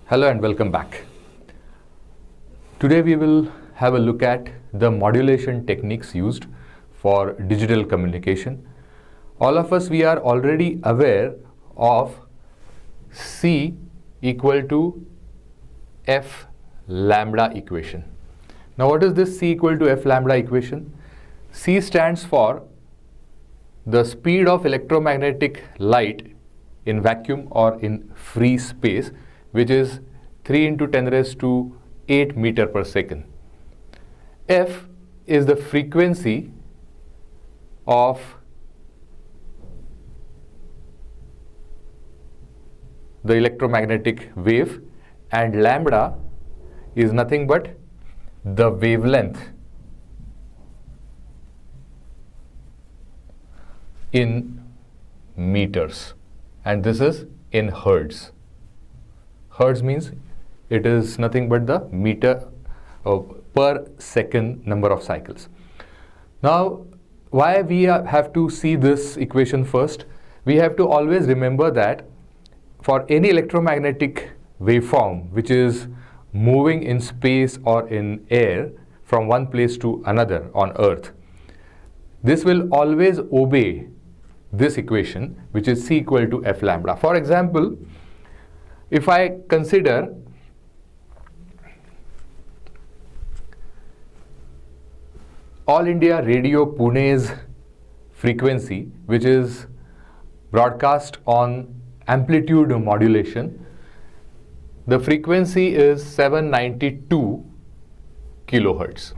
Hello and welcome back. Today we will have a look at the modulation techniques used for digital communication. All of us, we are already aware of C equal to F lambda equation. Now what is this C equal to F lambda equation? C stands for the speed of electromagnetic light in vacuum or in free space, which is 3 into 10 raised to 8 meter per second. F is the frequency of the electromagnetic wave, and lambda is nothing but the wavelength in meters, and this is in hertz. Hertz means it is nothing but the meter per second number of cycles. Now, why we have to see this equation first? We have to always remember that for any electromagnetic waveform which is moving in space or in air from one place to another on Earth, this will always obey this equation, which is C equal to F lambda. For example, if I consider All India Radio Pune's frequency, which is broadcast on amplitude modulation, the frequency is 792 kilohertz.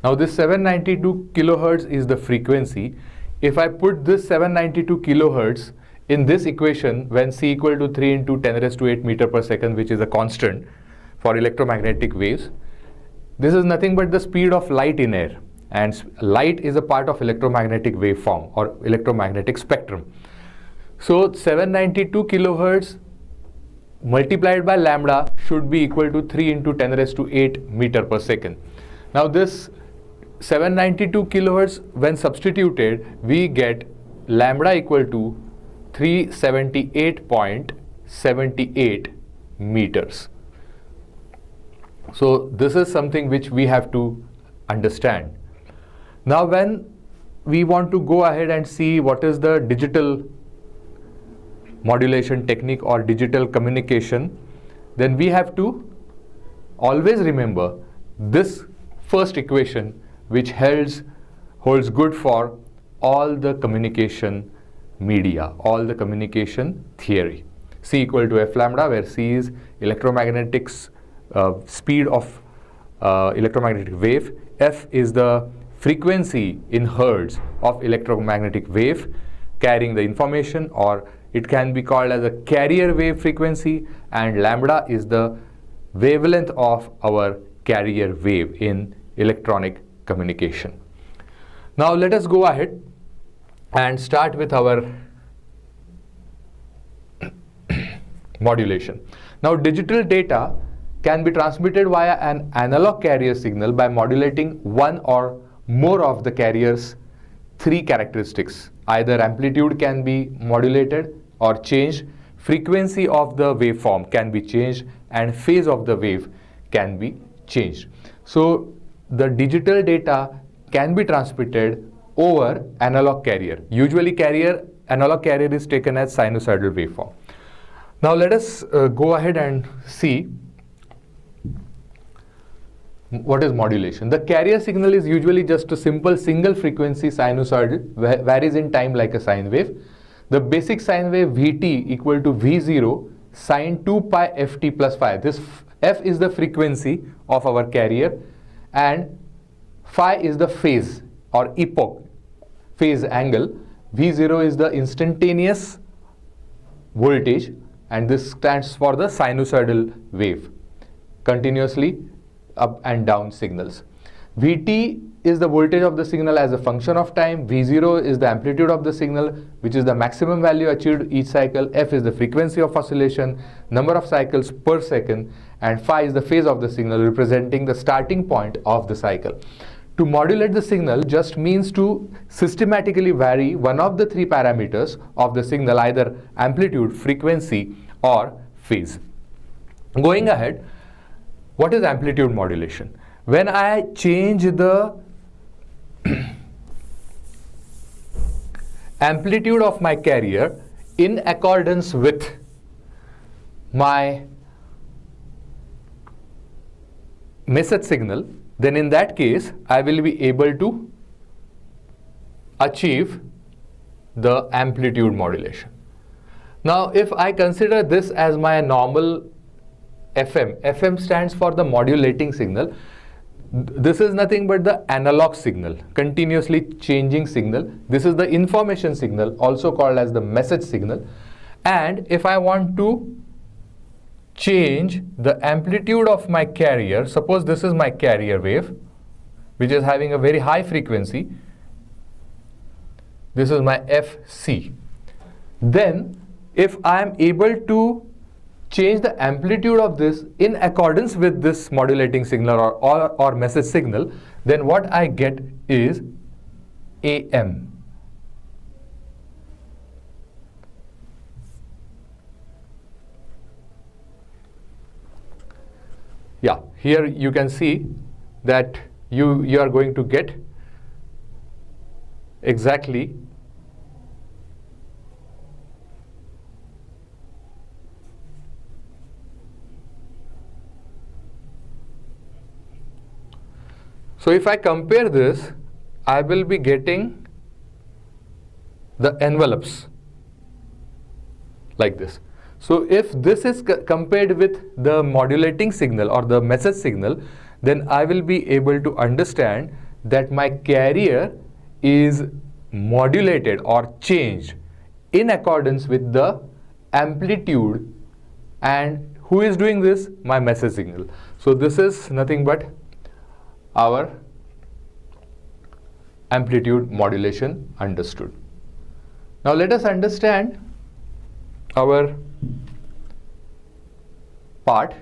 Now this 792 kilohertz is the frequency. If I put this 792 kilohertz in this equation, when C equal to 3 into 10 raised to 8 meter per second, which is a constant for electromagnetic waves, this is nothing but the speed of light in air, and light is a part of electromagnetic waveform or electromagnetic spectrum. So 792 kilohertz multiplied by lambda should be equal to 3 into 10 raised to 8 meter per second. Now this 792 kilohertz, when substituted, we get lambda equal to 378.78 meters. So this is something which we have to understand. Now when we want to go ahead and see what is the digital modulation technique or digital communication, then we have to always remember this first equation, which holds good for all the communication media, all the communication theory. C equal to F lambda, where C is electromagnetic speed of electromagnetic wave, F is the frequency in hertz of electromagnetic wave carrying the information, or it can be called as a carrier wave frequency, and lambda is the wavelength of our carrier wave in electronic communication. Now let us go ahead and start with our modulation. Now digital data can be transmitted via an analog carrier signal by modulating one or more of the carrier's three characteristics. Either amplitude can be modulated or changed, frequency of the waveform can be changed, and phase of the wave can be changed. So the digital data can be transmitted over analog carrier. Usually analog carrier is taken as sinusoidal waveform. Now let us go ahead and see what is modulation. The carrier signal is usually just a simple single frequency sinusoidal, varies in time like a sine wave. The basic sine wave Vt equal to V0 sine 2 pi ft plus phi. This f is the frequency of our carrier, and phi is the phase or epoch, phase angle. V0 is the instantaneous voltage, and this stands for the sinusoidal wave, continuously up and down signals. Vt is the voltage of the signal as a function of time. V0 is the amplitude of the signal, which is the maximum value achieved each cycle. F is the frequency of oscillation, number of cycles per second, and phi is the phase of the signal, representing the starting point of the cycle. To modulate the signal just means to systematically vary one of the three parameters of the signal, either amplitude, frequency, or phase. Going ahead, what is amplitude modulation? When I change the amplitude of my carrier in accordance with my message signal, then in that case I will be able to achieve the amplitude modulation. Now if I consider this as my normal FM stands for the modulating signal. This is nothing but the analog signal, continuously changing signal. This is the information signal, also called as the message signal. And if I want to change the amplitude of my carrier, suppose this is my carrier wave, which is having a very high frequency. This is my FC. Then if I am able to change the amplitude of this in accordance with this modulating signal or message signal, then what I get is AM. Yeah, here you can see that you are going to get exactly so if I compare this, I will be getting the envelopes like this. So if this is compared with the modulating signal or the message signal, then I will be able to understand that my carrier is modulated or changed in accordance with the amplitude. And who is doing this? My message signal. So this is nothing but our amplitude modulation understood. Now let us understand our part.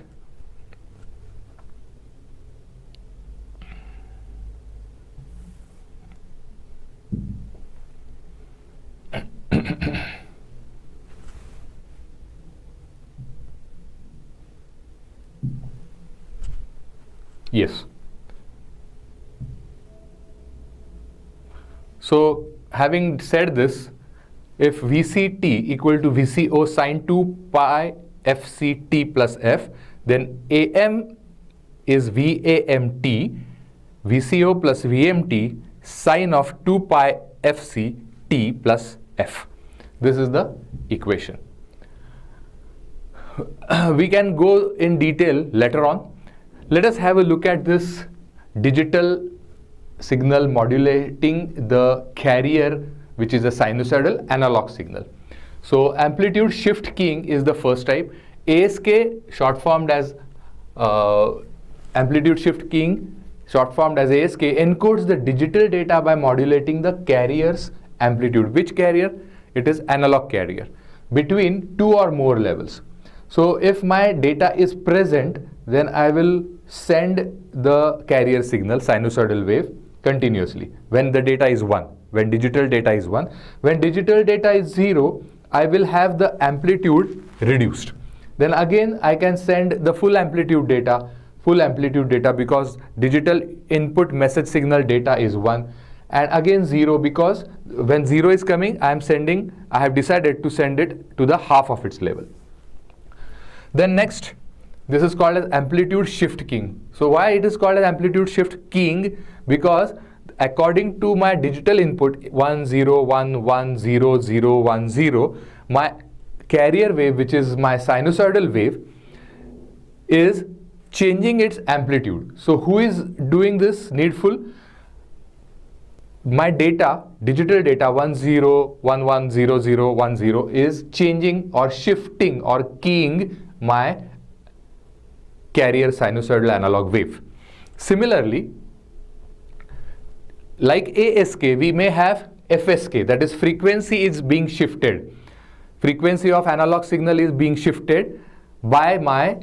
Yes. So having said this, if VCT equal to VCO sine 2 pi FCT plus F, then AM is VAMT, VCO plus VMT sine of 2 pi FCT plus F. This is the equation. We can go in detail later on. Let us have a look at this digital signal modulating the carrier, which is a sinusoidal analog signal. So amplitude shift keying is the first type. ASK, short formed as amplitude shift keying, short formed as ASK, encodes the digital data by modulating the carrier's amplitude. Which carrier? It is analog carrier between two or more levels. So if my data is present, then I will send the carrier signal, sinusoidal wave, continuously when the data is 1, when digital data is 1. When digital data is 0, I will have the amplitude reduced. Then again I can send the full amplitude data because digital input message signal data is 1, and again 0 because when 0 is coming, I have decided to send it to the half of its level. Then next, this is called as amplitude shift keying. So why it is called as amplitude shift keying? Because according to my digital input 1 0 1 1 0 0 1 0, my carrier wave, which is my sinusoidal wave, is changing its amplitude. So who is doing this needful? My data, digital data 1 0 1 1 0 0 1 0 is changing or shifting or keying my carrier sinusoidal analog wave. Similarly, like ASK, we may have FSK, that is frequency is being shifted. Frequency of analog signal is being shifted by my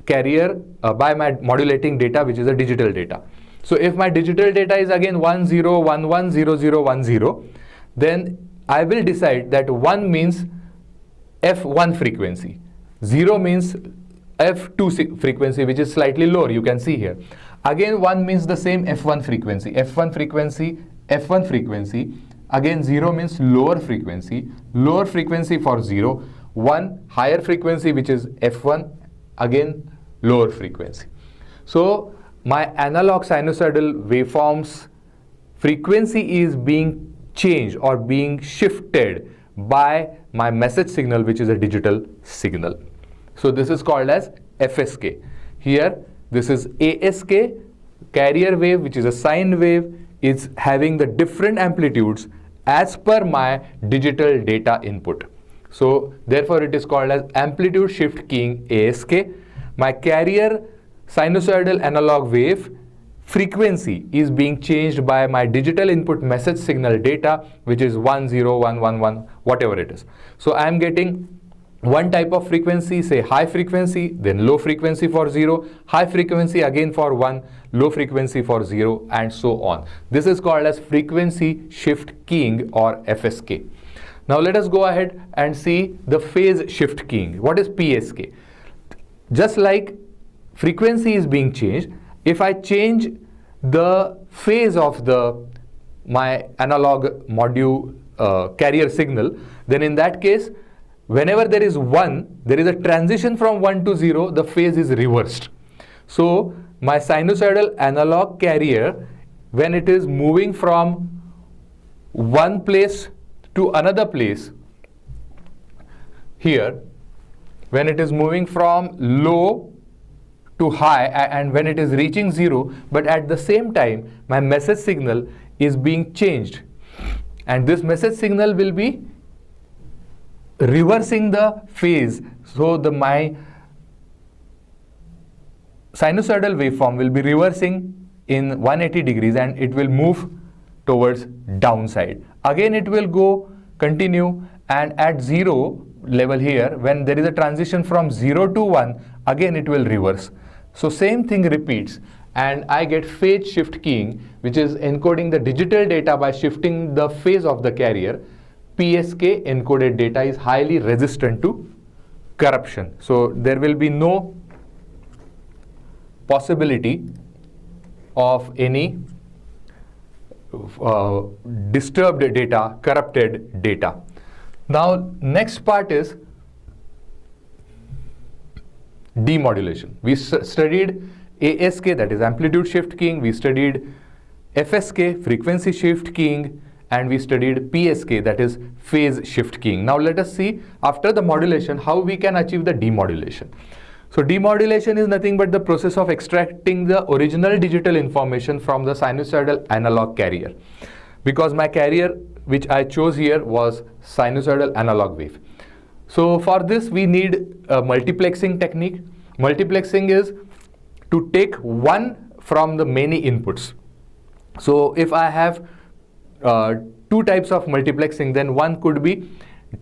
carrier, by my modulating data, which is a digital data. So if my digital data is again 1 0 1 1 0 0 1 0, then I will decide that 1 means F1 frequency, 0 means F2 frequency, which is slightly lower, you can see here. Again 1 means the same F1 frequency, F1 frequency, F1 frequency. Again 0 means lower frequency for 0. 1 higher frequency, which is F1, again lower frequency. So my analog sinusoidal waveforms frequency is being changed or being shifted by my message signal, which is a digital signal. So this is called as FSK. Here this is ASK, carrier wave, which is a sine wave, is having the different amplitudes as per my digital data input. So therefore it is called as amplitude shift keying ASK. My carrier sinusoidal analog wave frequency is being changed by my digital input message signal data, which is 1, 0, 1, 1, 1, whatever it is. So I am getting one type of frequency, say high frequency, then low frequency for 0, high frequency again for 1, low frequency for 0, and so on. This is called as frequency shift keying, or FSK. Now let us go ahead and see the phase shift keying. What is PSK? Just like frequency is being changed, if I change the phase of my analog module carrier signal, then in that case, whenever there is 1, there is a transition from 1 to 0, the phase is reversed. So my sinusoidal analog carrier, when it is moving from one place to another place, here, when it is moving from low to high, and when it is reaching 0, but at the same time my message signal is being changed, and this message signal will be reversing the phase. So my sinusoidal waveform will be reversing in 180 degrees, and it will move towards downside. Again it will continue, and at 0 level here, when there is a transition from 0 to 1, again it will reverse. So same thing repeats, and I get phase shift keying, which is encoding the digital data by shifting the phase of the carrier. PSK encoded data is highly resistant to corruption. So there will be no possibility of any disturbed data, corrupted data. Now next part is demodulation. We studied ASK, that is amplitude shift keying, we studied FSK, frequency shift keying, and we studied PSK, that is phase shift keying. Now let us see, after the modulation, how we can achieve the demodulation. So demodulation is nothing but the process of extracting the original digital information from the sinusoidal analog carrier. Because my carrier which I chose here was sinusoidal analog wave. So for this we need a multiplexing technique. Multiplexing is to take one from the many inputs. So if I have two types of multiplexing, then one could be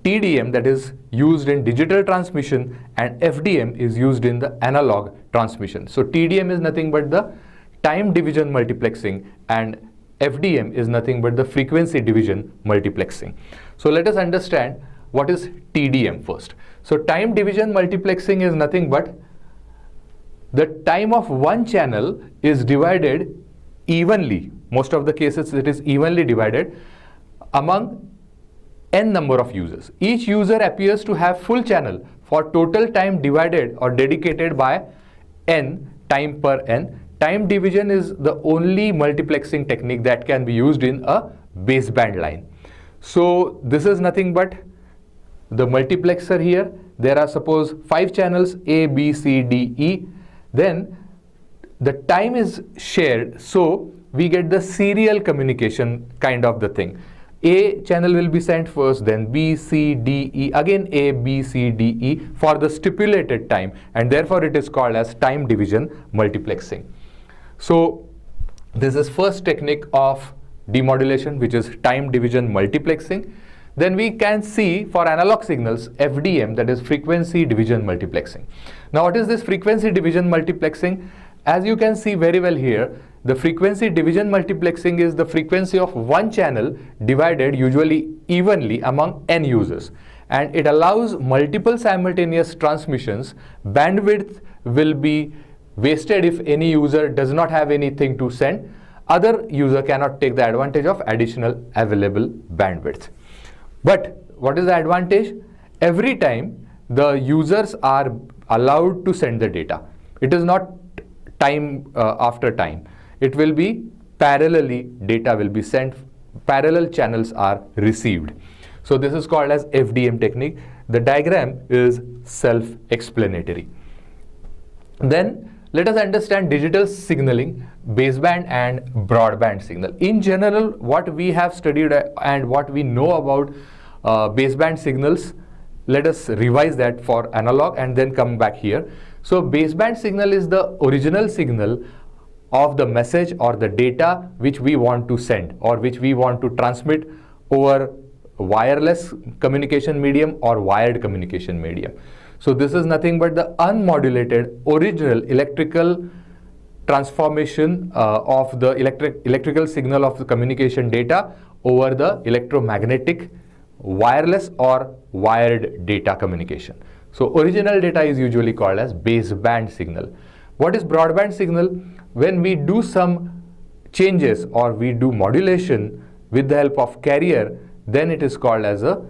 TDM, that is used in digital transmission, and FDM is used in the analog transmission. So TDM is nothing but the time division multiplexing, and FDM is nothing but the frequency division multiplexing. So let us understand what is TDM first. So time division multiplexing is nothing but the time of one channel is divided evenly. Most of the cases it is evenly divided among n number of users. Each user appears to have full channel for total time divided or dedicated by n, time per n. Time division is the only multiplexing technique that can be used in a baseband line. So this is nothing but the multiplexer here. There are suppose 5 channels A, B, C, D, E. Then the time is shared, so we get the serial communication kind of the thing. A channel will be sent first, then B, C, D, E, again A, B, C, D, E for the stipulated time, and therefore it is called as time division multiplexing. So this is first technique of demodulation, which is time division multiplexing. Then we can see for analog signals FDM, that is frequency division multiplexing. Now what is this frequency division multiplexing? As you can see very well here, the frequency division multiplexing is the frequency of one channel divided usually evenly among n users, and it allows multiple simultaneous transmissions. Bandwidth will be wasted if any user does not have anything to send. Other user cannot take the advantage of additional available bandwidth. But what is the advantage? Every time the users are allowed to send the data. It is not time after time. It will be parallelly, data will be sent, parallel channels are received. So this is called as FDM technique. The diagram is self-explanatory. Then let us understand digital signaling, baseband and broadband signal. In general, what we have studied and what we know about baseband signals, let us revise that for analog and then come back here. So baseband signal is the original signal of the message or the data which we want to send or which we want to transmit over wireless communication medium or wired communication medium. So this is nothing but the unmodulated original electrical transformation of the electrical signal of the communication data over the electromagnetic wireless or wired data communication. So original data is usually called as baseband signal. What is broadband signal? When we do some changes or we do modulation with the help of carrier, then it is called as a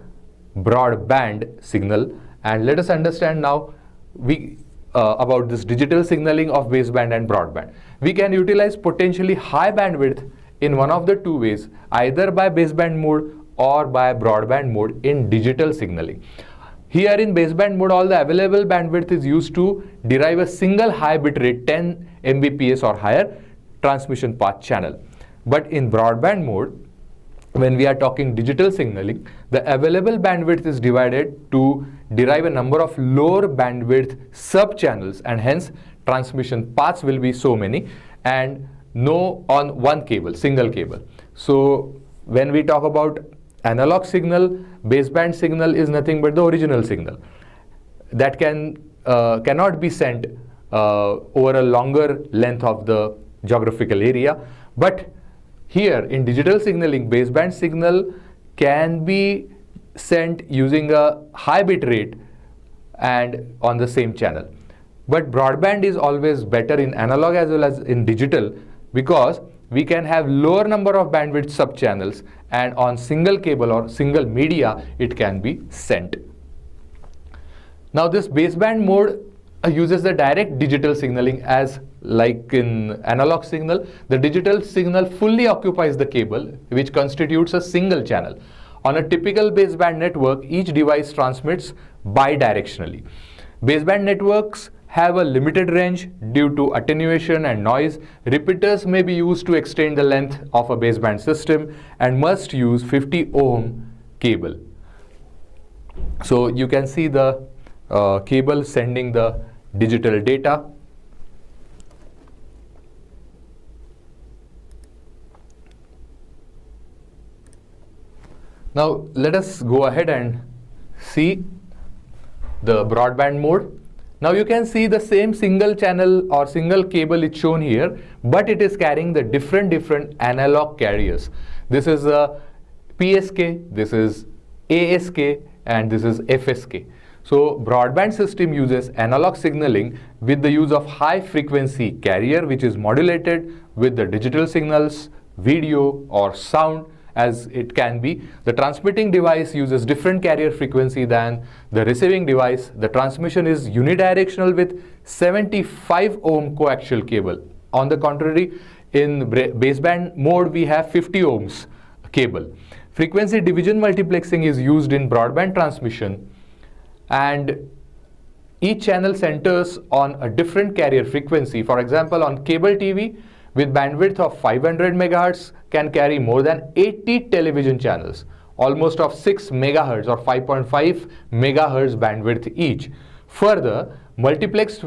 broadband signal. And let us understand now about this digital signaling of baseband and broadband. We can utilize potentially high bandwidth in one of the two ways, either by baseband mode or by broadband mode in digital signaling. Here in baseband mode, all the available bandwidth is used to derive a single high bit rate 10 Mbps or higher transmission path channel. But in broadband mode, when we are talking digital signaling, the available bandwidth is divided to derive a number of lower bandwidth sub-channels, and hence transmission paths will be so many and no on one cable, single cable. So when we talk about analog signal, baseband signal is nothing but the original signal that cannot be sent over a longer length of the geographical area. But here in digital signaling, baseband signal can be sent using a high bit rate and on the same channel. But broadband is always better in analog as well as in digital, because we can have lower number of bandwidth sub-channels and on single cable or single media it can be sent. Now this baseband mode uses the direct digital signaling, as like in analog signal. The digital signal fully occupies the cable, which constitutes a single channel. On a typical baseband network, each device transmits bidirectionally. Baseband networks have a limited range due to attenuation and noise. Repeaters may be used to extend the length of a baseband system and must use 50 ohm cable. So you can see the cable sending the digital data. Now let us go ahead and see the broadband mode. Now you can see the same single channel or single cable is shown here, but it is carrying the different analog carriers. This is a PSK, this is ASK, and this is FSK. So broadband system uses analog signaling with the use of high frequency carrier, which is modulated with the digital signals, video or sound as it can be. The transmitting device uses different carrier frequency than the receiving device. The transmission is unidirectional with 75 ohm coaxial cable. On the contrary, in baseband mode we have 50 ohms cable. Frequency division multiplexing is used in broadband transmission, and each channel centers on a different carrier frequency. For example, on cable TV with bandwidth of 500 megahertz can carry more than 80 television channels, almost of 6 megahertz or 5.5 megahertz bandwidth each. Further, multiplexed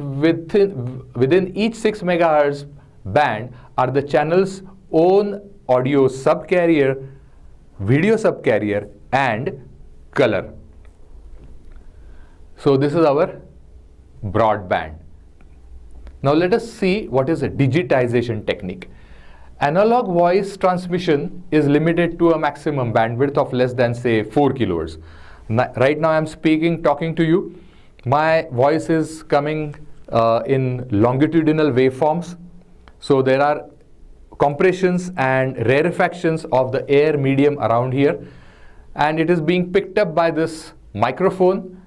within each 6 megahertz band are the channel's own audio subcarrier, video subcarrier, and color. So this is our broadband. Now let us see what is a digitization technique. analog voice transmission is limited to a maximum bandwidth of less than, say, 4 kilohertz. Right now I'm talking to you. My voice is coming in longitudinal waveforms. So there are compressions and rarefactions of the air medium around here, and it is being picked up by this microphone.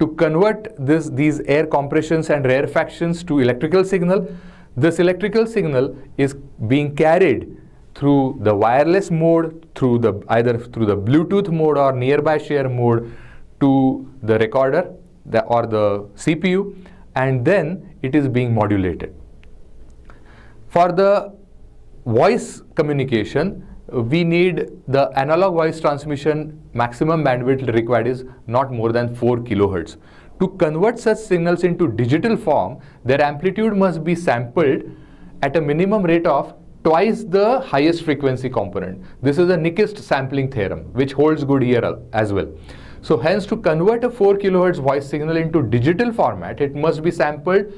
To convert these air compressions and rarefactions to electrical signal, this electrical signal is being carried through the wireless mode, either through the Bluetooth mode or nearby share mode to the recorder or the CPU, and then it is being modulated. For the voice communication, we need the analog voice transmission maximum bandwidth required is not more than 4 kilohertz. To convert such signals into digital form, their amplitude must be sampled at a minimum rate of twice the highest frequency component. This is a Nyquist sampling theorem, which holds good here as well. So hence, to convert a 4 kilohertz voice signal into digital format, it must be sampled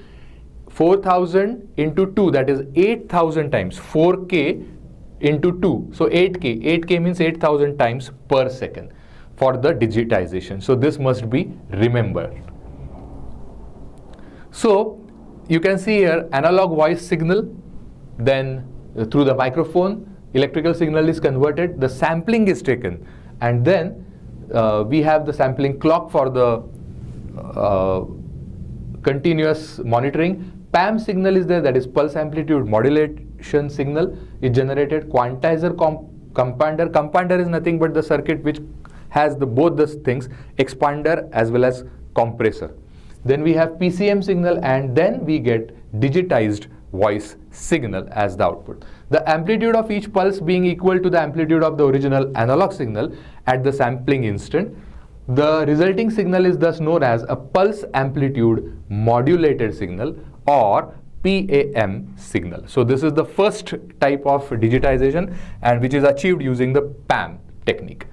4000 into 2, that is 8000 times, 4K into 2, so 8K. 8K means 8000 times per second for the digitization. So this must be remembered. So you can see here analog voice signal, then through the microphone electrical signal is converted, the sampling is taken, and then we have the sampling clock for the continuous monitoring. PAM signal is there, that is pulse amplitude modulation signal is generated. Quantizer compounder. Compounder is nothing but the circuit which has both the things, expander as well as compressor. Then we have PCM signal, and then we get digitized voice signal as the output. The amplitude of each pulse being equal to the amplitude of the original analog signal at the sampling instant. The resulting signal is thus known as a pulse amplitude modulated signal or PAM signal. So this is the first type of digitization, and which is achieved using the PAM technique.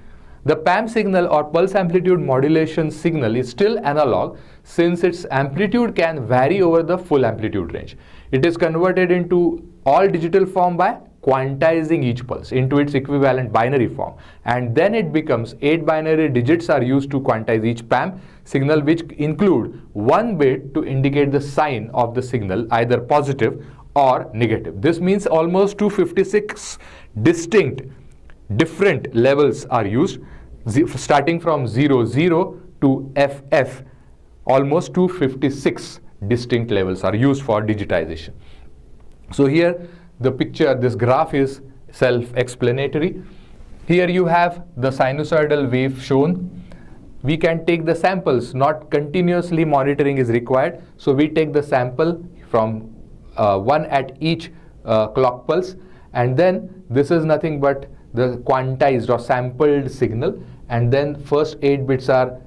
The PAM signal or pulse amplitude modulation signal is still analog, since its amplitude can vary over the full amplitude range. It is converted into all digital form by quantizing each pulse into its equivalent binary form, and then it becomes 8 binary digits are used to quantize each PAM signal, which include 1 bit to indicate the sign of the signal, either positive or negative. This means almost 256 different levels are used, starting from 00 to FF. Almost 256 distinct levels are used for digitization. So here the picture, this graph is self-explanatory. Here you have the sinusoidal wave shown. We can take the samples, not continuously monitoring is required. So we take the sample from 1 at each clock pulse, and then this is nothing but the quantized or sampled signal, and then first 8 bits are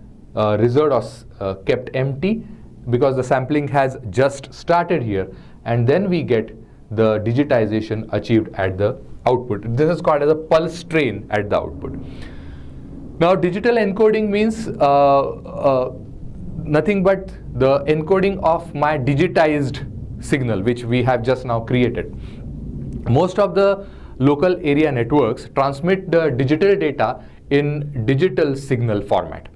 reserved or kept empty because the sampling has just started here, and then we get the digitization achieved at the output. This is called as a pulse train at the output. Now digital encoding means nothing but the encoding of my digitized signal which we have just now created. Most of the local area networks transmit the digital data in digital signal format.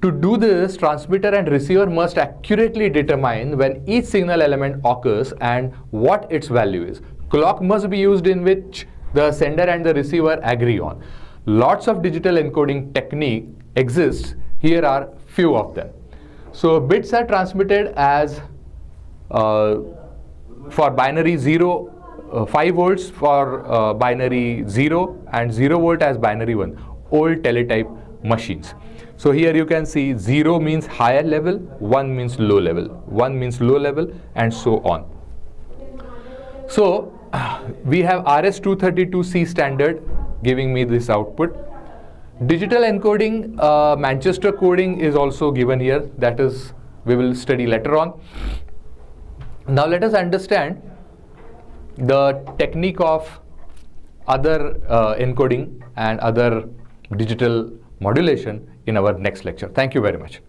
To do this, transmitter and receiver must accurately determine when each signal element occurs and what its value is. Clock must be used in which the sender and the receiver agree on. Lots of digital encoding technique exists. Here are few of them. So bits are transmitted as for binary 0, 5 volts for binary 0, and 0 volt as binary 1, old teletype machines. So here you can see 0 means higher level, 1 means low level, 1 means low level, and so on. So we have RS-232C standard giving me this output. Digital encoding, Manchester coding is also given here, that is we will study later on. Now let us understand the technique of other encoding and other digital modulation in our next lecture. Thank you very much.